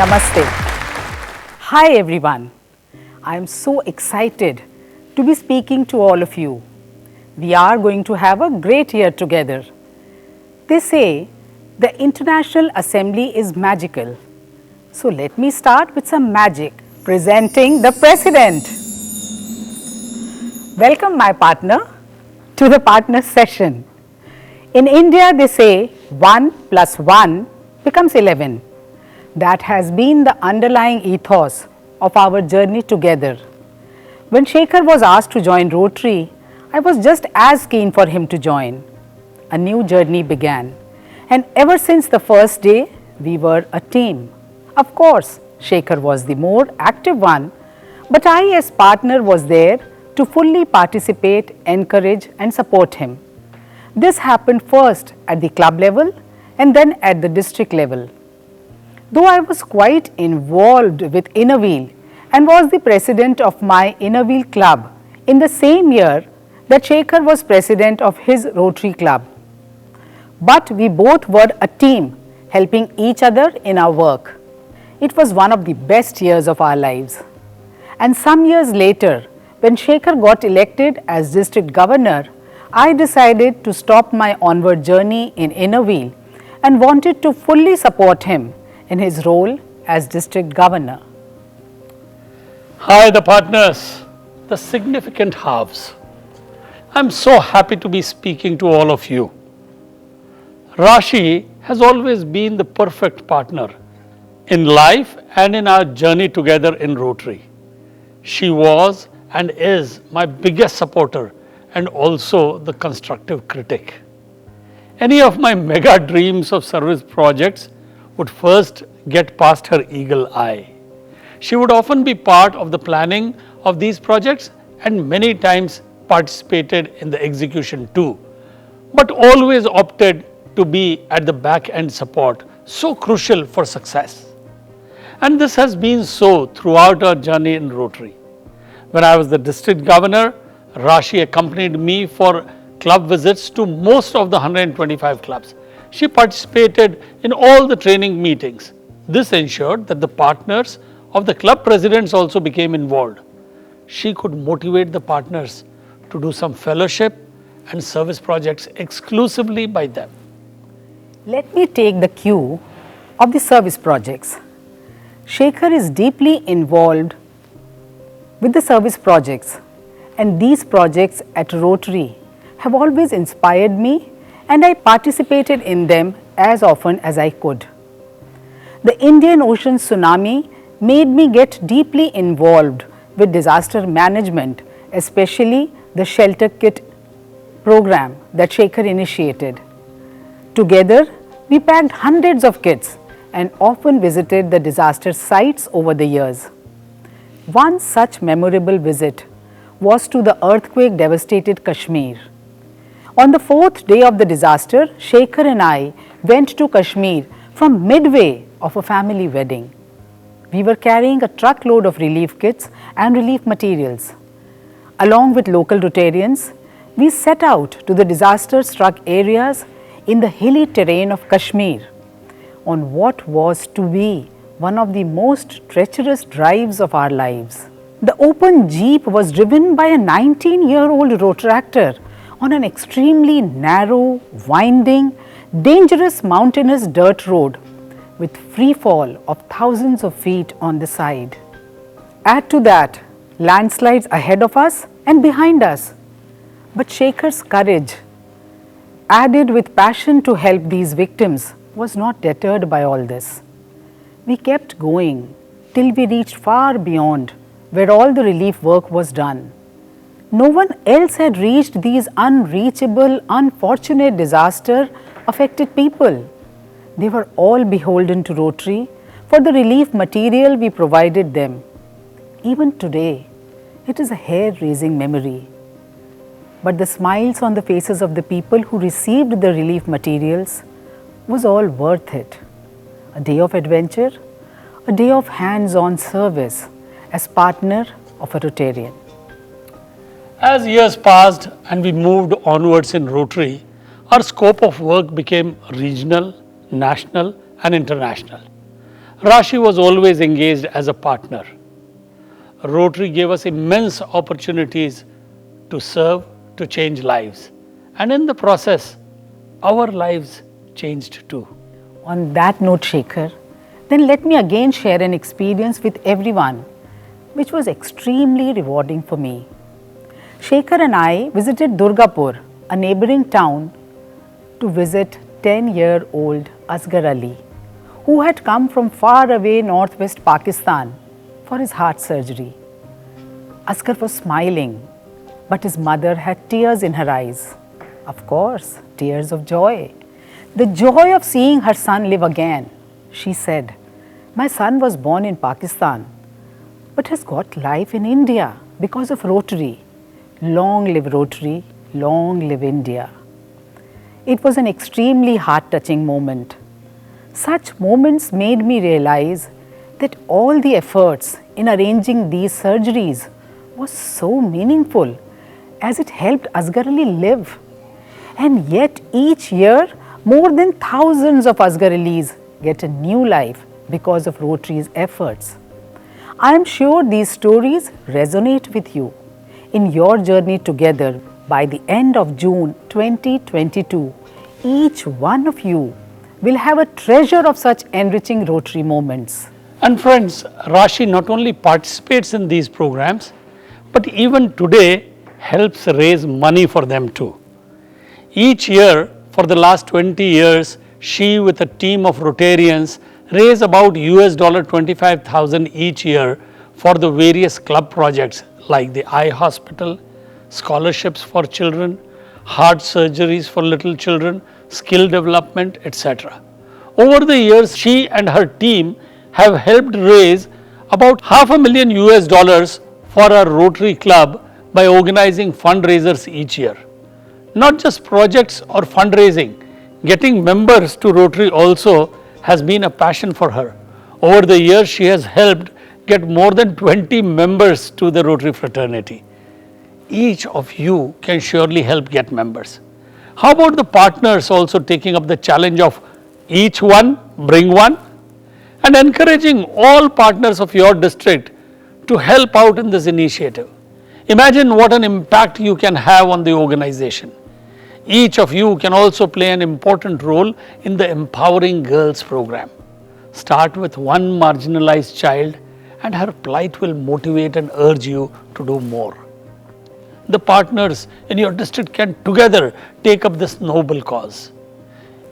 Namaste. Hi everyone. I am so excited to be speaking to all of you. We are going to have a great year together. They say the International Assembly is magical. So let me start with some magic presenting the President. Welcome my partner to the partner session. In India they say 1 plus 1 becomes 11. That has been the underlying ethos of our journey together. When Shekhar was asked to join Rotary, I was just as keen for him to join. A new journey began, and ever since the first day, we were a team. Of course, Shekhar was the more active one, but I as partner was there to fully participate, encourage and support him. This happened first at the club level and then at the district level. Though I was quite involved with Inner Wheel and was the president of my Inner Wheel club in the same year that Shekhar was president of his Rotary club. But we both were a team helping each other in our work. It was one of the best years of our lives. And some years later, when Shekhar got elected as district governor, I decided to stop my onward journey in Inner Wheel and wanted to fully support him in his role as district governor. Hi the partners, the significant halves. I'm so happy to be speaking to all of you. Rashi has always been the perfect partner in life and in our journey together in Rotary. She was and is my biggest supporter and also the constructive critic. Any of my mega dreams of service projects would first get past her eagle eye. She would often be part of the planning of these projects and many times participated in the execution too, but always opted to be at the back end support, so crucial for success. And this has been so throughout our journey in Rotary. When I was the district governor, Rashi accompanied me for club visits to most of the 125 clubs. She participated in all the training meetings. This ensured that the partners of the club presidents also became involved. She could motivate the partners to do some fellowship and service projects exclusively by them. Let me take the cue of the service projects. Shekhar is deeply involved with the service projects, and these projects at Rotary have always inspired me, and I participated in them as often as I could. The Indian Ocean tsunami made me get deeply involved with disaster management, especially the shelter kit program that Shekhar initiated. Together, we packed hundreds of kits and often visited the disaster sites over the years. One such memorable visit was to the earthquake devastated Kashmir. On the fourth day of the disaster, Shekhar and I went to Kashmir from midway of a family wedding. We were carrying a truckload of relief kits and relief materials. Along with local Rotarians, we set out to the disaster-struck areas in the hilly terrain of Kashmir on what was to be one of the most treacherous drives of our lives. The open jeep was driven by a 19-year-old rotaractor on an extremely narrow, winding, dangerous mountainous dirt road with free fall of thousands of feet on the side. Add to that landslides ahead of us and behind us. But Shekhar's courage, added with passion to help these victims, was not deterred by all this. We kept going till we reached far beyond where all the relief work was done. No one else had reached these unreachable, unfortunate disaster-affected people. They were all beholden to Rotary for the relief material we provided them. Even today, it is a hair-raising memory. But the smiles on the faces of the people who received the relief materials was all worth it. A day of adventure, a day of hands-on service as partner of a Rotarian. As years passed and we moved onwards in Rotary, our scope of work became regional, national and international. Rashi was always engaged as a partner. Rotary gave us immense opportunities to serve, to change lives. And in the process, our lives changed too. On that note, Shekhar, then let me again share an experience with everyone, which was extremely rewarding for me. Shekhar and I visited Durgapur, a neighboring town, to visit 10-year-old Asghar Ali, who had come from far away northwest Pakistan for his heart surgery. Asghar was smiling, but his mother had tears in her eyes. Of course, tears of joy. The joy of seeing her son live again. She said, "My son was born in Pakistan, but has got life in India because of Rotary. Long live Rotary, long live India." It was an extremely heart-touching moment. Such moments made me realize that all the efforts in arranging these surgeries was so meaningful, as it helped Asghar Ali live. And yet each year, more than thousands of Asghar Alis get a new life because of Rotary's efforts. I am sure these stories resonate with you in your journey together. By the end of June 2022, each one of you will have a treasure of such enriching Rotary moments. And friends, Rashi not only participates in these programs, but even today helps raise money for them too. Each year, for the last 20 years, she with a team of Rotarians raise about $25,000 each year for the various club projects like the eye hospital, scholarships for children, heart surgeries for little children, skill development, etc. Over the years, she and her team have helped raise about $500,000 for our Rotary Club by organizing fundraisers each year. Not just projects or fundraising, getting members to Rotary also has been a passion for her. Over the years, she has helped get more than 20 members to the Rotary fraternity. Each of you can surely help get members. How about the partners also taking up the challenge of each one bring one, and encouraging all partners of your district to help out in this initiative? Imagine what an impact you can have on the organization. Each of you can also play an important role in the Empowering Girls program. Start with one marginalized child and her plight will motivate and urge you to do more. The partners in your district can together take up this noble cause.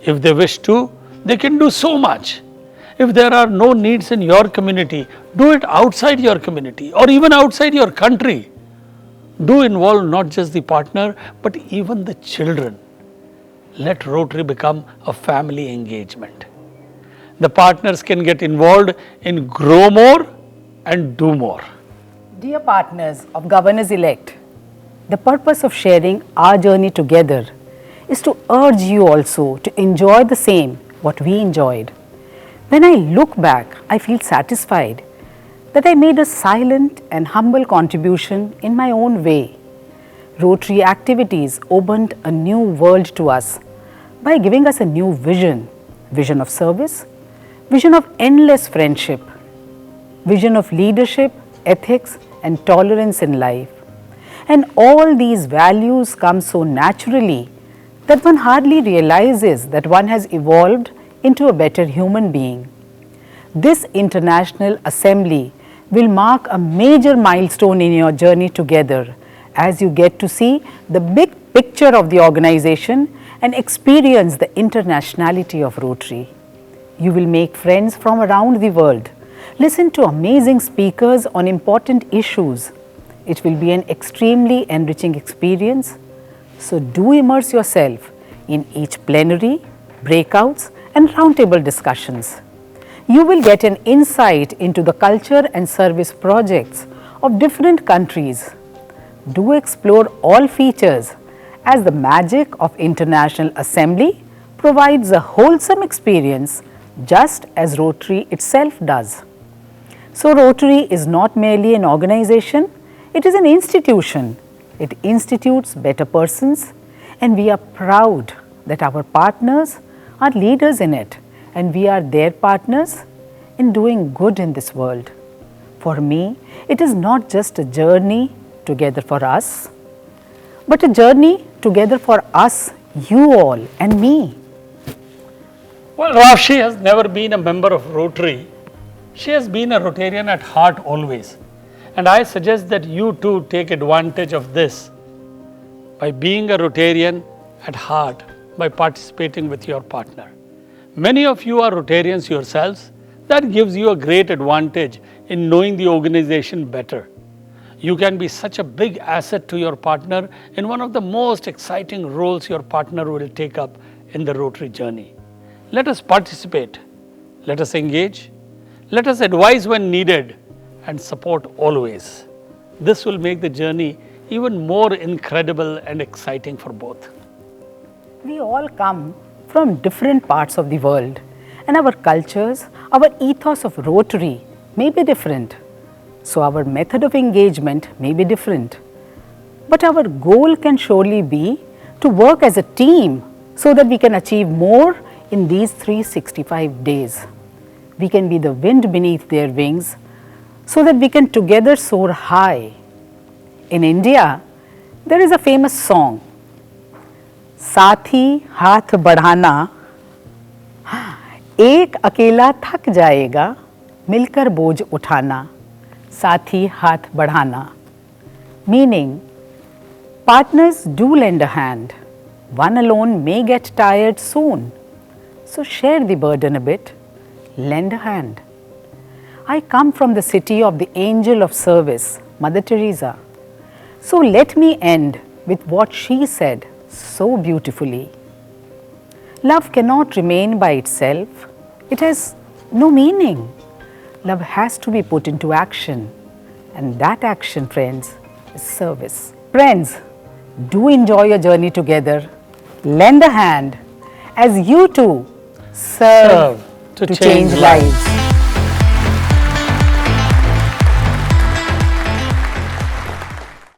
If they wish to, they can do so much. If there are no needs in your community, do it outside your community or even outside your country. Do involve not just the partner, but even the children. Let Rotary become a family engagement. The partners can get involved in grow more and do more. Dear partners of Governors-elect, the purpose of sharing our journey together is to urge you also to enjoy the same what we enjoyed. When I look back, I feel satisfied that I made a silent and humble contribution in my own way. Rotary activities opened a new world to us by giving us a new vision of service, vision of endless friendship, vision of leadership, ethics and tolerance in life. And all these values come so naturally that one hardly realizes that one has evolved into a better human being. This International Assembly will mark a major milestone in your journey together as you get to see the big picture of the organization and experience the internationality of Rotary. You will make friends from around the world, listen to amazing speakers on important issues. It will be an extremely enriching experience. So do immerse yourself in each plenary, breakouts and roundtable discussions. You will get an insight into the culture and service projects of different countries. Do explore all features as the magic of International Assembly provides a wholesome experience just as Rotary itself does. So Rotary is not merely an organization, it is an institution. It institutes better persons and we are proud that our partners are leaders in it and we are their partners in doing good in this world. For me, it is not just a journey together for us, but a journey together for us, you all and me. Well, Rashi has never been a member of Rotary. She has been a Rotarian at heart always. And I suggest that you too take advantage of this by being a Rotarian at heart, by participating with your partner. Many of you are Rotarians yourselves. That gives you a great advantage in knowing the organization better. You can be such a big asset to your partner in one of the most exciting roles your partner will take up in the Rotary journey. Let us participate, let us engage, let us advise when needed, and support always. This will make the journey even more incredible and exciting for both. We all come from different parts of the world, and our cultures, our ethos of Rotary may be different. So our method of engagement may be different. But our goal can surely be to work as a team so that we can achieve more in these 365 days. We can be the wind beneath their wings so that we can together soar high. In India, there is a famous song, साथी हाथ बढ़ाना, एक अकेला थक जाएगा, मिलकर बोझ उठाना, साथी हाथ बढ़ाना. Meaning, partners do lend a hand. One alone may get tired soon. So share the burden a bit, lend a hand. I come from the city of the angel of service, Mother Teresa. So let me end with what she said so beautifully. Love cannot remain by itself. It has no meaning. Love has to be put into action. And that action, friends, is service. Friends, do enjoy your journey together. Lend a hand as you too serve to change lives.